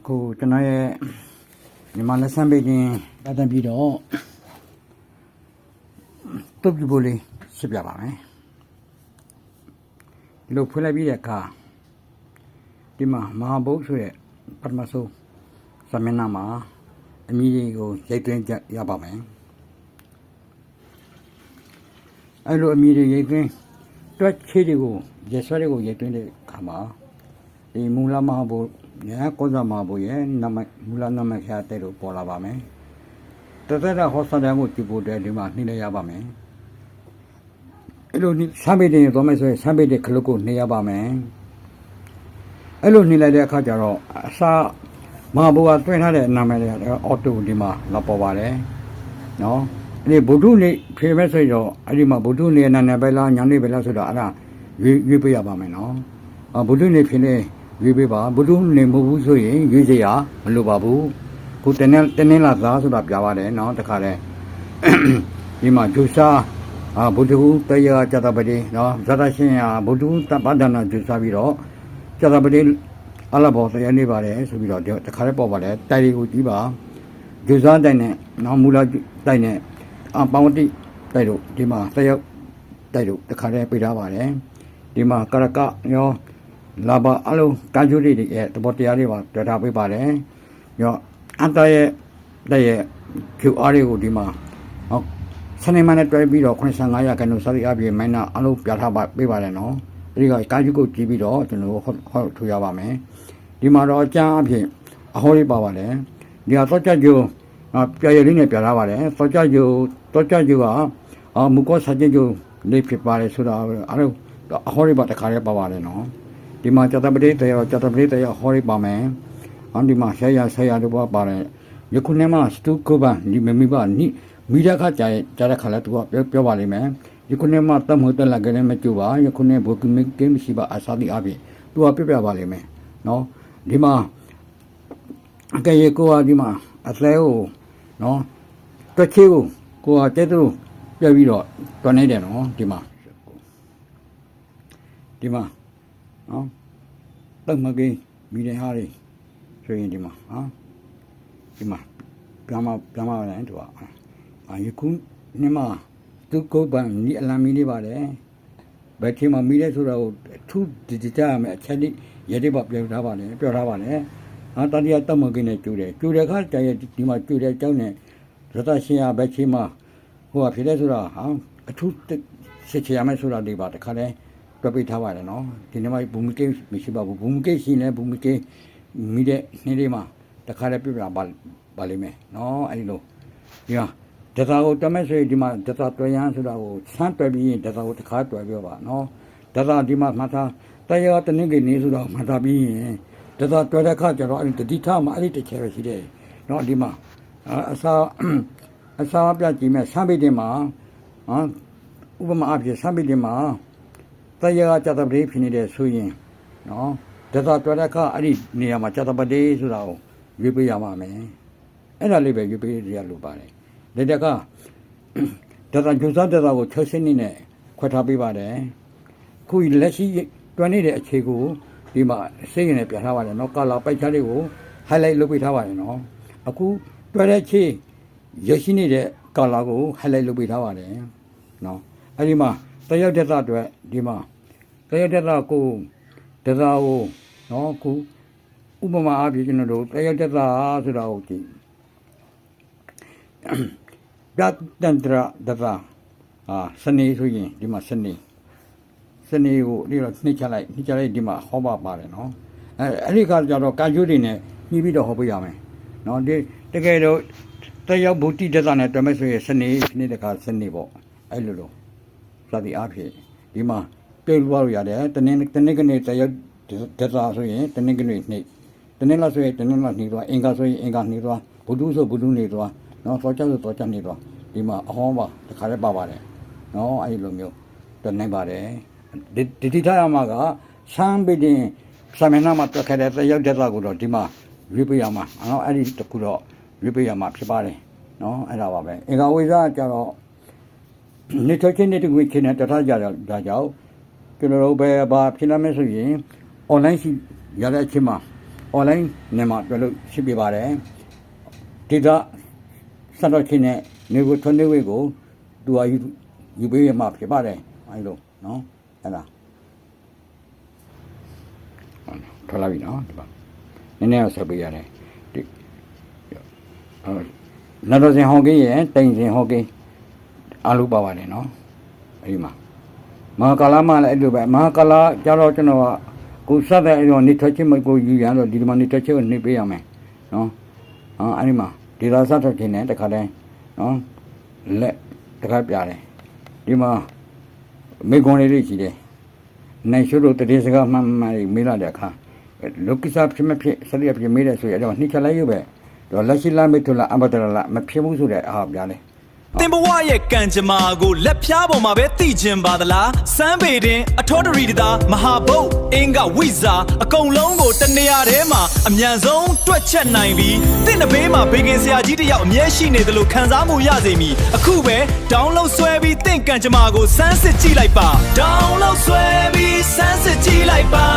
Cô cho nói nhưng mà là sang bên này đã làm gì đó tốt như bồ lì xếp lại bảo ấy lúc phải làm gì đấy cả đi mà bố rồi bắt mà số sao mình làm mà em đi cô dạy tuyển ya bảo ấy ai lo em đi dạy tuyển tôi chơi đi cô dạy sao đi cô dạy tuyển để cả mà đi mua làm mà bố nhá có ra mà bố nhé nằm mua làm nằm khai tay rồi bỏ la bảo ấy tất cả là họ sao để một chục bố để đi mà đi đây ya bảo ấyအဲ့လိုစမ်းပေးတယ်တော့မယ်ဆိုရင်စမ်းပေးတဲ့ခလုတ်ကိုနေရပါမယ်အဲ့လိုနေလိုက်တဲ့အခါကျတော့အစာမဟာဘုရားတွင်းထားတဲ့နာမည်တွေအော်တိုဒီမှာလာပေါ်ပါတယ်နော်အဲ့ဒီဗုဒ္ဓနေဖေမဲ့ဆိုတော့အဲ့ဒီမှာဗုဒ္ဓနေနာနဲ့ပဲလားညာနေပဲလားဆိုတော့အဲ့ဒါရွေးပေးရပါမယ်နော်ဗုဒ္ဓနေဖေနေရွေးပေးပါဗုဒ္ဓနေမဟုတ်ဘူးဆိုရင်ရွေးစရာမလိုပါဘူးခုတနေ့လာသားဆိုတာပြပါတယ်နော်တခါတည်းဒီမှာဂျူစာဗုဒ္ဓဟူတရားကြတာပတိနော်ဇာတရှင်ဟာဗုဒ္ဓဟူတပ္ပဒနာကျူစားပြီးတော့ကြတာပတိအလဘောတရားနေပါတယ်ဆိုပြီးတော့တခါလေးပေါ်ပါတယ်တိုက်ရီကိုကြည့်ပါကျူစားတိုက်နဲ့နော်မူလာတိုက်နဲ့ပေါဝတိတိုက်တို့ဒီမှာတရားတိုက်တို့တခါလေးပြထားပါတယ်ဒီမှာကရကရောလာဘအလုံးကာကျူရီရဲ့တဘောတရားတွေပါတွေ့ထားပေးပါတယ်ရောအတရဲ့တဲ့ရဲ့ QR တွေကိုဒီမှာစနေမနဲ့တွဲပြီးတော့85ရာခိုင်နှုန်းစသည်အပြင်မိုင်းနာအလုံးပြထားပါပေးပါတယ်နော်ဒီကကာကျူကိုကြည့်ပြီးတော့ကျွန်တော်ဟောထူရပါမယ်ဒီမှာတော့အကျန်းအဖြစ်အဟောလေးပါပါတယ်ဒီကတော့ကြကျိုပြရလေးနဲ့ပြထားပါတယ်တော့ကြကျိုကမူကောစာကြကျိုလေးဖြစ်ပါတယ်ဆိုတာအလုံးအဟောလေးပါတခါလေးပါပါတယ်နော်ဒီမှာကြတပတိတရားဟောလေးပါမယ်ဒီမှာဆရာတို့ပါတယ်ယခုနေ့မှာစတူကိုပါဒီမမီပါနိမိရခကြတဲ့ခါလဲသူကပြောပါလိမ့်မယ်ယခုနေ့မှတတ်မှုတက်လာကြတယ်မကြည့်ပါယခုနေ့ဘုကမကင်းမရှိပါအစာတိအပြင်သူကပြပါလိမ့်မယ်နော်ဒီမှာအကရေကိုကဒီမှာအသဲကိုနော်တွက်ချေကိုကတဲ့သူပြပြီးတော့တွက်နေတယ်နော်ဒီမှာနော်တတ်မကင်းမိတဲ့ဟာတွေဆိုရင်ဒီမှာဒီမှာပြမလည်းသူကယခုနေ့မှာသူကိုပန်ဒီအလမီလေးပါတယ်ဘယ်ချိန်မှမီးလဲဆိုတော့သူဒီကြရမယ်အချက်လေးရတဲ့ဘပြောထားပါတယ်တတိယတတ်မကင်းနဲ့ကျူတယ်ခါတည်းဒီမှာကျူတယ်ကြောင်းနဲ့ရသရှင်ရဘယ်ချိန်မှဟိုကဖြစ်လဲဆိုတော့အထူးစစ်ချရမယ်ဆိုတာဒီပါတခါလဲပြပိထားပါတယ်နော်ဒီနေ့မှဘူမီကိမရှိပါဘူးဘူမီကိရှိနေဘူမီကိမိတဲ့နေ့လေးမှာတခါလဲပြပြပါလိမ့်မယ်နော်အဲ့ဒီလိုဒီဟာဒတာကိုတမဲဆိုဒီမှာဒတာတွဲရန်ဆိုတာကိုဆန်းတွဲပြီးရင်ဒတာကိုတစ်ခါတွဲပြောပါနော်ဒတာဒီမှာမှတ်ထားတရားတနည်းကနေဆိုတော့မှတ်ထားပြီးရင်ဒတာတွဲတဲ့ခါကျတော့အဲ့ဒီတတိထမှာအဲ့ဒီတစ်ချက်ပဲရှိတယ်နော်ဒီမှာအစာပြကြည့်မယ်ဆန်းပိတင်မှာဥပမာအဖြစ်ဆန်းပိတင်မှာတရားကြတပတိဖြစ်နေတဲ့ဆိုရင်နော်ဒတာတွဲတဲ့ခါအဲ့ဒီနေရာမှာကြတပတိဆိုတာကိုရွေးပေးရမှာမယ်အဲ့ဒါလေးပဲရွေးပေးရလို့ပါတယ်ဒီတကဒတာဂျူစာဒတာကို6စနစ်နဲ့ခွဲထားပေးပါတယ်ခုလက်ရှိတွန်းနေတဲ့အခြေကိုဒီမှာစိတ်ရည်နဲ့ပြထားပါတယ်နော်ကာလာပိုက်ချလေးကို highlight လုပ်ပေးထားပါတယ်နော်အခုတွဲတဲ့ခြေရရှိနေတဲ့ကာလာကို highlight လုပ်ပေးထားပါတယ်နော်အဲ့ဒီမှာတယောက်ဒတာအတွက်ဒီမှာတယောက်ဒတာကိုနော်ခုဥပမာအဖြစ်ကျွန်တော်တို့တယောက်ဒတာဆိုတာကိုကြည့်ပြတ်တန်တရာဒတာစနေဆိုရင်ဒီမှာစနေကိုဒီတော့နှိမ့်ချလိုက်ဒီမှာဟောပါပါတယ်နော်အဲ့ဒီကကြတော့ကာကျိုးတွေနဲ့နှီးပြီးတော့ဟောပေးရမယ်နော်ဒီတကယ်တော့တယောက်ဗုဒ္ဓဒတာနဲ့တွဲမဲ့ဆိုရင်စနေတခါစနေပေါ့အဲ့လိုစသည်အားဖြင့်ဒီမှာပြေလို့ရရတယ်တနေ့ကနေတယောက်ဒတာဆိုရင်တနေ့ကနေနှိမ့်တနေ့လားဆိုရင်တနေ့လားနှီးသွားအင်္ဂါဆိုရင်အင်္ဂါနှီးသွားဗုဒ္ဓဆိုဗုဒ္ဓနှီးသွားနော်တော့ကြနေတော့ဒီမှာအဟောပါတခါလေးပါပါတယ်နော်အဲ့လိုမျိုးတွနိုင်ပါတယ်ဒီတိထားရမှာကဆမ်းပိတင်ဆမနာမှာတက်ခဲ့တဲ့တယောက်တက်တာကိုတော့ဒီမှာရွေးပေးရမှာနော်အဲ့ဒီတခုတော့ရွေးပေးရမှာဖြစ်ပါတယ်နော်အဲ့ဒါပါပဲအင်္ဂါဝိဇ္ဇာကျတော့ နေထွက်ချင်းနေတကွေချင်းနဲ့တထားကြတာကြောင့်ကျွန်တော်တို့ပဲဘာဖြစ်လာမယ်ဆိုရင် online ရှိရတဲ့အချိန်မှာ online နဲ့မှာတွေ့လို့ရှိပြပါတယ်ဒီကစတော့ချင်းနဲ့နေကိုထွန်းနေဝေးကိုသူကယူပေးရမှာဖြစ်ပါတယ်အဲ့လိုနော်အဲ့ဒါထွက်လာပြီနော်ဒီပါနည်းနည်းတော့ဆက်ပေးရတယ်ဒီနောက်တော့စင်ဟောင်းကင်းရဲ့တိန်စင်ဟောင်းကင်းအားလုံးပါပါတယ်နော်အဲ့ဒီမှာမဟာကာလမှလည်းအဲ့လိုပဲမဟာကာလကျတော့ကျွန်တော်ကကိုစတဲ့အဲ့တော့နေထွက်ချင်းမကိုယူရတော့ဒီမှာနေထွက်ချင်းကိုနေပေးရမယ်နော်အဲ့ဒီမှာဒီလာစထွက်ချင်းနဲ့တခါတည်းနော်လက်တခါပြတယ်ဒီမှာမိကွန်လေးရှိတယ်နိုင်ရှို့လို့တတိစကားမှန်မေးလာတဲ့အခါလောကိစ္စဖြစ်မဖြစ်စရိယဖြစ်မေးတယ်ဆိုရင်အဲ့တော့နှိချလိုက်ရုပ်ပဲတော့လက်ရှိလာမေးထလာအမတရလာမဖြစ်ဘူးဆိုတဲ့အားပြတယ်တင်ဘဝရဲ့ကံကြမ္မာကိုလက်ဖြားပေါ်မှာပဲသိကျင်ပါသလားစမ်းပေတင်အထောတရီတသားမဟာဘုတ်အင်္ဂဝိဇာအကုန်လုံးကိုတနေရာထဲမှာအမြန်ဆုံးတွက်ချက်နိုင်ပြီးတင့်တဘေးမှာဘေကင်ဆရာကြီးတယောက်အမြဲရှိနေတယ်လို့ခံစားမှုရစေမည်အခုပဲ download ဆွဲပြီးတင့်ကံကြမ္မာကိုစမ်းစစ်ကြည့်လိုက်ပါ download ဆွဲပြီးစမ်းစစ်ကြည့်လိုက်ပါ